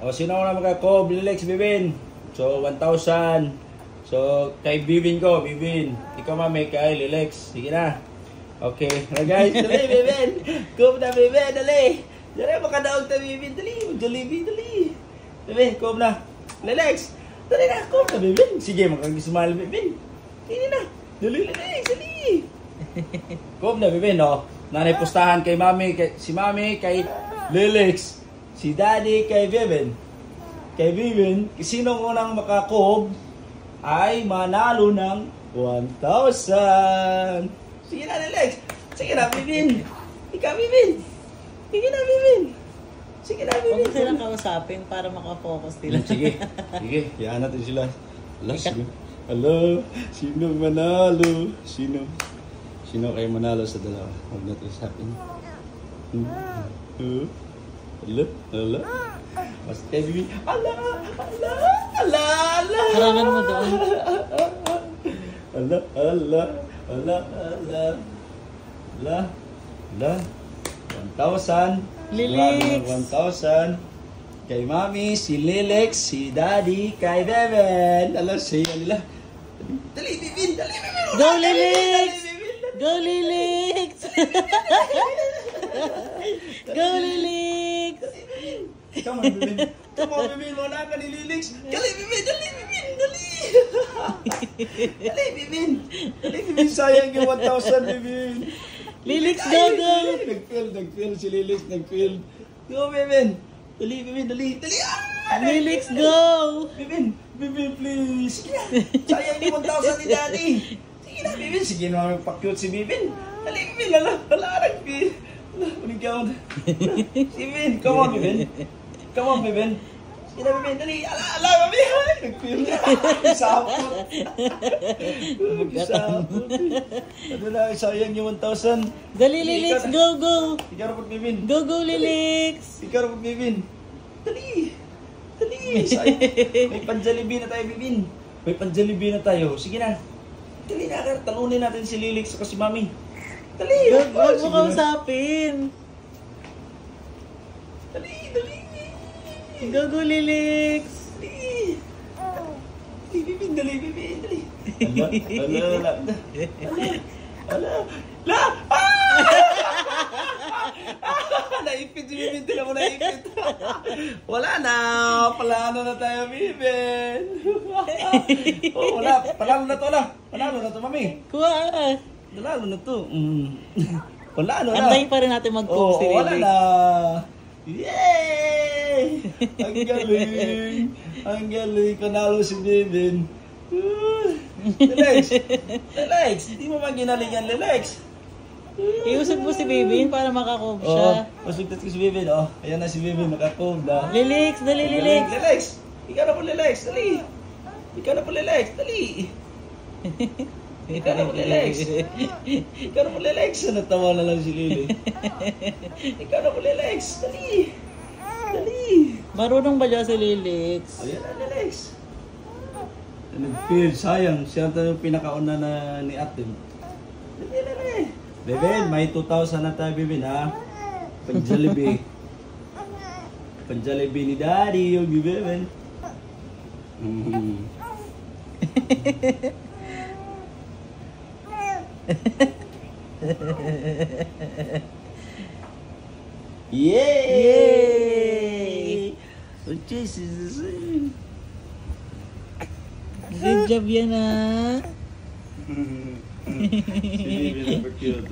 O, sino ko na magkakob? Lilex, Bibin. So, 1,000. So, kay Bibin ko, Bibin. Ikaw, mami, kay Lilex. Sige na. Okay. Na guys, dali, Bibin. Kob na, Bibin. Dali. Dali, makadaog na, Bibin. Dali. Jollibee, dali. Bibin, kob na. Lilex. Dali na, kob na, Bibin. Sige, makagismal, Bibin. Dali na. Dali, Lilex. Dali. Kob na, Bibin, no? Nanay pustahan kay mami, si mami, kay Lilex. Si daddy kay Bibin. Kay Bibin, sino unang makakob ay manalo ng 1,000. Sige na, Lilex. Sige na, Bibin. Ikaw, Bibin. Sige na, Bibin. Sige na, Bibin. Huwag ko silang kausapin para makafocus sila. Sige. Sige. Kaya natin sila. Hello. Sino manalo? Sino kayo manalo sa dalawa? Huwag natin usapin. Hello. Mas kay Bibin. Ala. Harangan mo doon. Ala. 1,000. Lilex. 1,000. Kay mami, si Lilex, si daddy, kay Beben. Alam siya nila. Dali, Bibin. Go, Lilex! Go, Lilex! Go, Lilex! Come on, Bibin. Wala ka ni Lilex. Dali, Bibin. Dali. Dali, Bibin. Sayang yung 1,000, Bibin. Lilex, go! Nag-fail si Lilex. Go, Bibin. Dali, Bibin. Dali. Lilex, go! Bibin, please. Sige na. Sayang yung 1,000 ni Daddy. Sige na, Bibin. Sige na, magpa-cute si Bibin. Dali, Bibin. Lalarag, Bibin. Unigyaw na. Si Bibin. Come on, Bibin. Sige na, Bibin. Dali. Ala, Bibin. Nag-fail na. Isapot. Ano na, sayang yung 1,000. Dali, Lilex, go! Ikaw na, Bibin. Go, Lilex! Ikaw na, Bibin. Dali. Sayang. May pan-Jollibee na tayo, Bibin. May pan-Jollibee na tayo. Sige na. Dali na, talunin natin si Lilex at si Mami. Dali. Huwag mo kausapin. Dali. Go, Lilex! Dali, Bibin. Ala. Naipit si Bibin. Tingnan mo, naipit. Wala na. Palano na tayo, Bibin. Wala. Palano na to, Mami. Kuha! Palano na to. Palano na. Antayin pa rin natin mag-cook si Lilex. Wala na. Yay! Ang galing. Panalo si Bibin. Lilex. Hindi mo man ginalingan, Lilex. Iusog mo si Bibin para makakob siya. Masugtat ko si Bibin. Ayan na si Bibin, makakob na. Lilex, dali, Lilex. Lilex. Ikaw na po, Lilex. Dali. Ikaw na po, Lilex. Natawa na lang si Lili. Ikaw na po, Lilex. Dali. Marunong ba dyan si Lilex? Ayan na, Lilex. Nag-feel, sayang. Siya yung pinakauna na ni Atin. Dali. Bibin, may 2,000 na tayo, Bibin, ha? Pan-Jollibee ni Daddy, yung Bibin. Yay! Oh, Jesus. Good job yan, ha? Si Bibin, super cute,